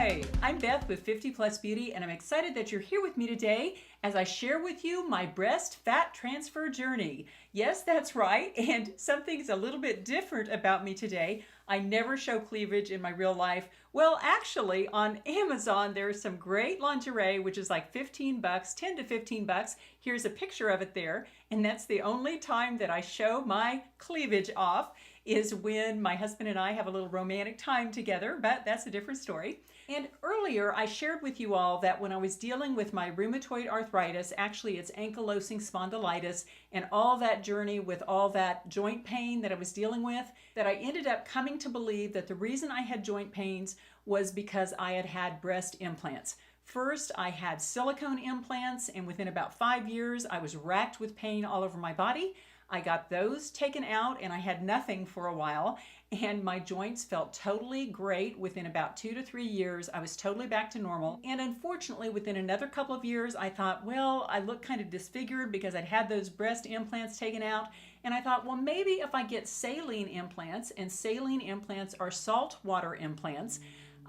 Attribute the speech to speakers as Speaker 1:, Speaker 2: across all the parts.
Speaker 1: Hi, I'm Beth with 50 Plus Beauty, and I'm excited that you're here with me today as I share with you my breast fat transfer journey. Yes, that's right, and something's a little bit different about me today. I never show cleavage in my real life. Well, actually, on Amazon, there's some great lingerie, which is like 15 bucks, 10 to 15 bucks. Here's a picture of it there, and that's the only time that I show my cleavage off is when my husband and I have a little romantic time together, but that's a different story. And earlier I shared with you all that when I was dealing with my rheumatoid arthritis, actually it's ankylosing spondylitis, and all that journey with all that joint pain that I was dealing with, that I ended up coming to believe that the reason I had joint pains was because I had had breast implants. First, I had silicone implants, and within about 5 years, I was racked with pain all over my body. I got those taken out and I had nothing for a while, and my joints felt totally great. Within about 2 to 3 years, I was totally back to normal. And unfortunately, within another couple of years, I thought, well, I look kind of disfigured because I'd had those breast implants taken out. And I thought, well, maybe if I get saline implants, and saline implants are saltwater implants,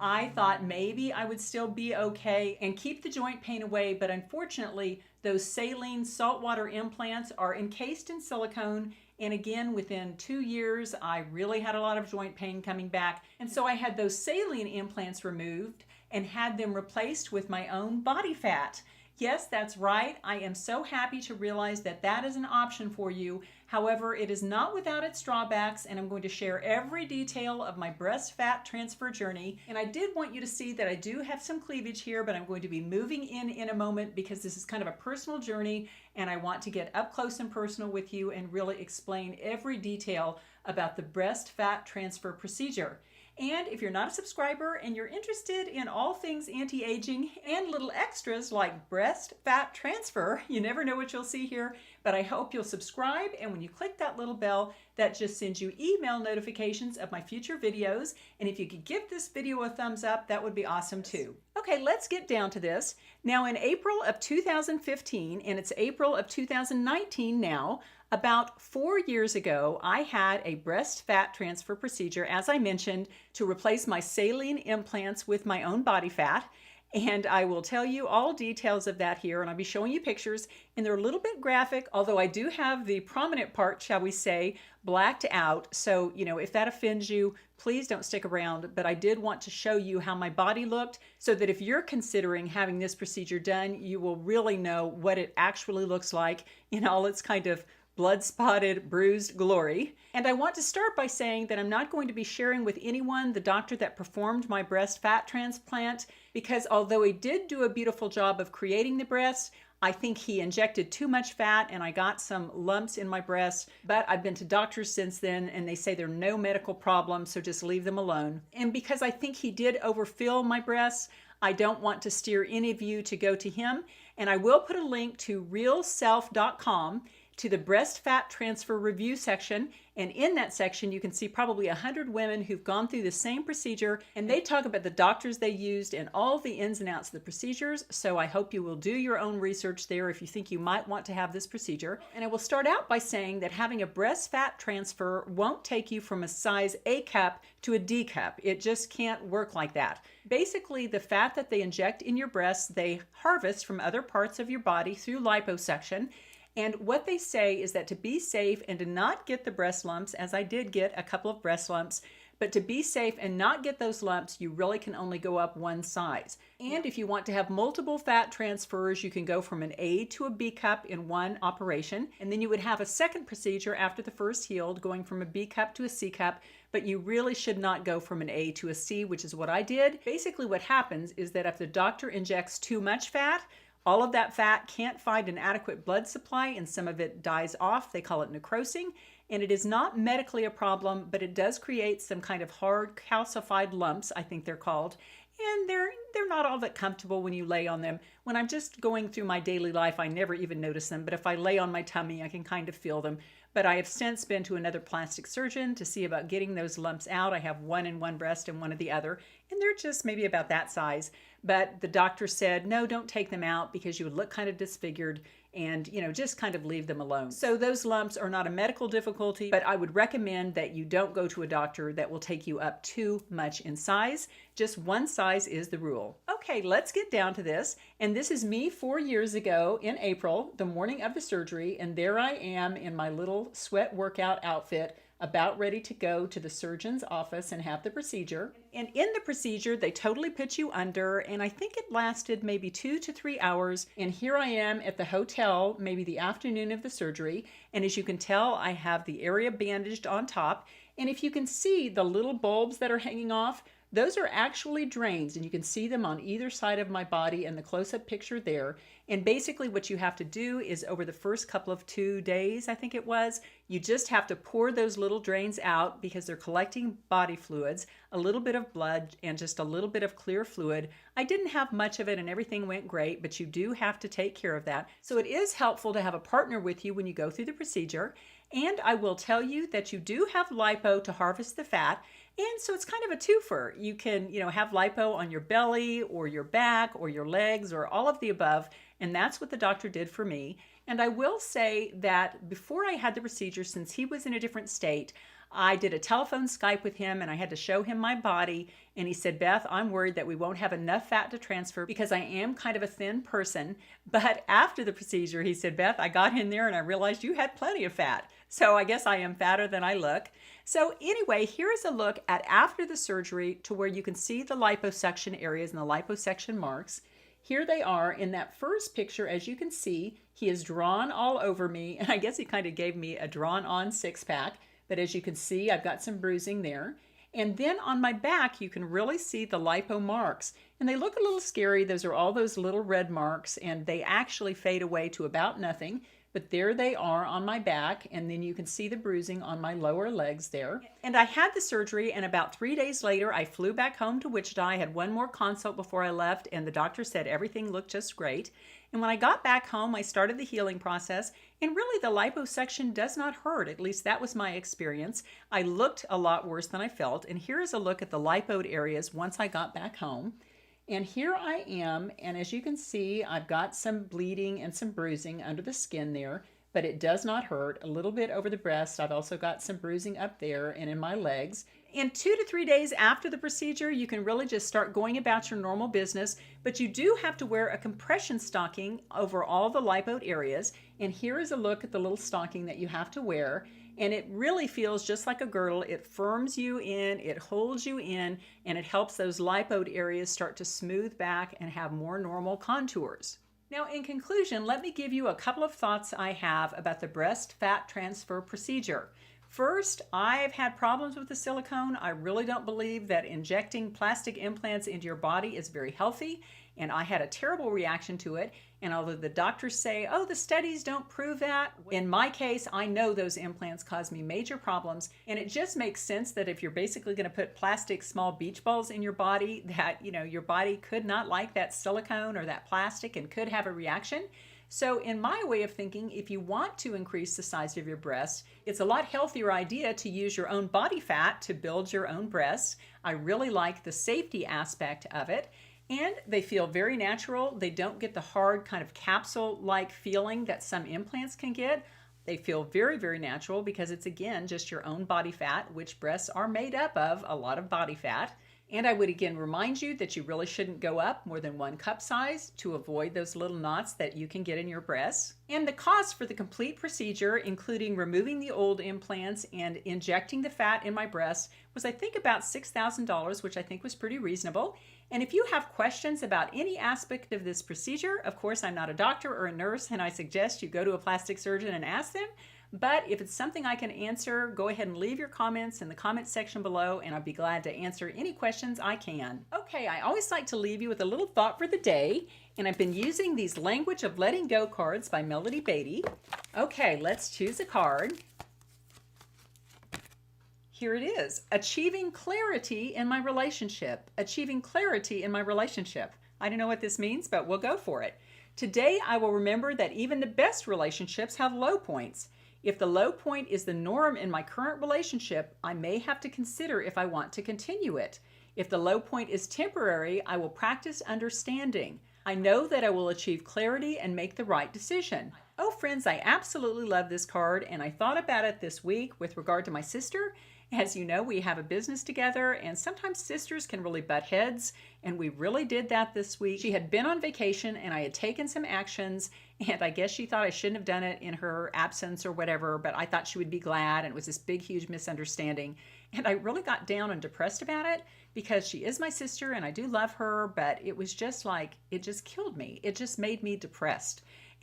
Speaker 1: I thought maybe I would still be okay and keep the joint pain away, but unfortunately, those saline saltwater implants are encased in silicone, and again, within 2 years, I really had a lot of joint pain coming back, and so I had those saline implants removed and had them replaced with my own body fat. Yes, that's right. I am so happy to realize that that is an option for you. However, it is not without its drawbacks, and I'm going to share every detail of my breast fat transfer journey. And I did want you to see that I do have some cleavage here, but I'm going to be moving in a moment because this is kind of a personal journey, and I want to get up close and personal with you and really explain every detail about the breast fat transfer procedure. And if you're not a subscriber and you're interested in all things anti-aging and little extras like breast fat transfer, you never know what you'll see here, but I hope you'll subscribe, and when you click that little bell, that just sends you email notifications of my future videos. And if you could give this video a thumbs up, that would be awesome too. Okay, let's get down to this. Now in April of 2015, and it's April of 2019 now, about 4 years ago, I had a breast fat transfer procedure, as I mentioned, to replace my saline implants with my own body fat. And I will tell you all details of that here, and I'll be showing you pictures, and they're a little bit graphic, although I do have the prominent part, shall we say, blacked out. So, if that offends you, please don't stick around, but I did want to show you how my body looked so that if you're considering having this procedure done, you will really know what it actually looks like in all its kind of blood-spotted, bruised glory. And I want to start by saying that I'm not going to be sharing with anyone the doctor that performed my breast fat transplant, because although he did do a beautiful job of creating the breast, I think he injected too much fat and I got some lumps in my breast. But I've been to doctors since then and they say there are no medical problems, so just leave them alone. And because I think he did overfill my breasts, I don't want to steer any of you to go to him. And I will put a link to realself.com to the breast fat transfer review section, and in that section you can see probably 100 women who've gone through the same procedure, and they talk about the doctors they used and all the ins and outs of the procedures. So I hope you will do your own research there if you think you might want to have this procedure. And I will start out by saying that having a breast fat transfer won't take you from a size A cup to a D cup. It just can't work like that. Basically, the fat that they inject in your breasts, they harvest from other parts of your body through liposuction. And what they say is that to be safe and to not get the breast lumps, as I did get a couple of breast lumps, but to be safe and not get those lumps, you really can only go up one size. And if you want to have multiple fat transfers, you can go from an A to a B cup in one operation. And then you would have a second procedure after the first healed, going from a B cup to a C cup. But you really should not go from an A to a C, which is what I did. Basically what happens is that if the doctor injects too much fat, all of that fat can't find an adequate blood supply and some of it dies off. They call it necrosing. And it is not medically a problem, but it does create some kind of hard calcified lumps, I think they're called. And they're not all that comfortable when you lay on them. When I'm just going through my daily life, I never even notice them. But if I lay on my tummy, I can kind of feel them. But I have since been to another plastic surgeon to see about getting those lumps out. I have one in one breast and one in the other, and they're just maybe about that size. But the doctor said, no, don't take them out because you would look kind of disfigured. and, just kind of leave them alone. So those lumps are not a medical difficulty, but I would recommend that you don't go to a doctor that will take you up too much in size. Just one size is the rule. Okay, let's get down to this. And this is me 4 years ago in April, the morning of the surgery, and there I am in my little sweat workout outfit, about ready to go to the surgeon's office and have the procedure. And in the procedure, they totally put you under, and I think it lasted maybe 2 to 3 hours. And here I am at the hotel, maybe the afternoon of the surgery. And as you can tell, I have the area bandaged on top. And if you can see the little bulbs that are hanging off, those are actually drains, and you can see them on either side of my body in the close-up picture there. And basically what you have to do is over the first couple of 2 days, I think it was, you just have to pour those little drains out because they're collecting body fluids, a little bit of blood, and just a little bit of clear fluid. I didn't have much of it and everything went great, but you do have to take care of that. So it is helpful to have a partner with you when you go through the procedure. And I will tell you that you do have lipo to harvest the fat. And so it's kind of a twofer. You can, have lipo on your belly or your back or your legs or all of the above. And that's what the doctor did for me. And I will say that before I had the procedure, since he was in a different state, I did a telephone Skype with him and I had to show him my body. And he said, Beth, I'm worried that we won't have enough fat to transfer because I am kind of a thin person. But after the procedure, he said, Beth, I got in there and I realized you had plenty of fat. So I guess I am fatter than I look. So anyway, here is a look at after the surgery to where you can see the liposuction areas and the liposuction marks. Here they are in that first picture. As you can see, he is drawn all over me. And I guess he kind of gave me a drawn on six-pack. But as you can see, I've got some bruising there. And then on my back, you can really see the lipo marks. And they look a little scary. Those are all those little red marks, and they actually fade away to about nothing. But there they are on my back, and then you can see the bruising on my lower legs there. And I had the surgery, and about 3 days later, I flew back home to Wichita. I had one more consult before I left, and the doctor said everything looked just great. And when I got back home, I started the healing process, and really the liposuction does not hurt. At least that was my experience. I looked a lot worse than I felt, and here is a look at the lipoed areas once I got back home. And here I am, and as you can see, I've got some bleeding and some bruising under the skin there, but it does not hurt. A little bit over the breast. I've also got some bruising up there and in my legs. And 2 to 3 days after the procedure, you can really just start going about your normal business, but you do have to wear a compression stocking over all the lipoed areas. And here is a look at the little stocking that you have to wear. And it really feels just like a girdle. It firms you in, it holds you in, and it helps those lipoed areas start to smooth back and have more normal contours. Now, in conclusion, let me give you a couple of thoughts I have about the breast fat transfer procedure. First, I've had problems with the silicone. I really don't believe that injecting plastic implants into your body is very healthy, and I had a terrible reaction to it. And although the doctors say, oh, the studies don't prove that, in my case, I know those implants cause me major problems. And it just makes sense that if you're basically going to put plastic small beach balls in your body, that, your body could not like that silicone or that plastic and could have a reaction. So in my way of thinking, if you want to increase the size of your breasts, it's a lot healthier idea to use your own body fat to build your own breasts. I really like the safety aspect of it. And they feel very natural. They don't get the hard kind of capsule-like feeling that some implants can get. They feel very, very natural because it's, again, just your own body fat, which breasts are made up of a lot of body fat. And I would again remind you that you really shouldn't go up more than 1 cup size to avoid those little knots that you can get in your breasts. And the cost for the complete procedure, including removing the old implants and injecting the fat in my breast, was I think about $6,000, which I think was pretty reasonable. And if you have questions about any aspect of this procedure, of course, I'm not a doctor or a nurse, and I suggest you go to a plastic surgeon and ask them. But if it's something I can answer, go ahead and leave your comments in the comment section below, and I'll be glad to answer any questions I can. Okay, I always like to leave you with a little thought for the day, and I've been using these Language of Letting Go cards by Melody Beatty. Okay, let's choose a card. Here it is. Achieving clarity in my relationship. Achieving clarity in my relationship. I don't know what this means, but we'll go for it. Today, I will remember that even the best relationships have low points. If the low point is the norm in my current relationship, I may have to consider if I want to continue it. If the low point is temporary, I will practice understanding. I know that I will achieve clarity and make the right decision. Oh, friends, I absolutely love this card, and I thought about it this week with regard to my sister. As you know, we have a business together, and sometimes sisters can really butt heads, and we really did that this week. She had been on vacation, and I had taken some actions, and I guess she thought I shouldn't have done it in her absence or whatever, but I thought she would be glad, and it was this big, huge misunderstanding. And I really got down and depressed about it because she is my sister, and I do love her, but it was just like, it just killed me. It just made me depressed.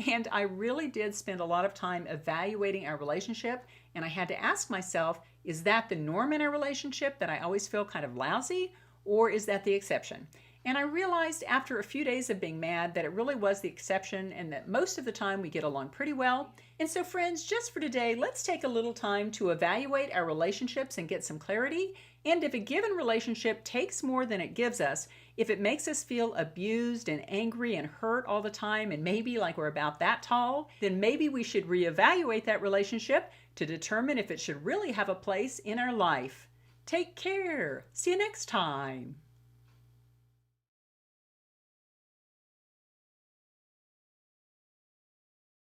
Speaker 1: And I really did spend a lot of time evaluating our relationship, and I had to ask myself, is that the norm in our relationship, that I always feel kind of lousy, or is that the exception? And I realized after a few days of being mad that it really was the exception, and that most of the time we get along pretty well. And so friends, just for today, let's take a little time to evaluate our relationships and get some clarity. And if a given relationship takes more than it gives us, if it makes us feel abused and angry and hurt all the time, and maybe like we're about that tall, then maybe we should reevaluate that relationship to determine if it should really have a place in our life. Take care. See you next time.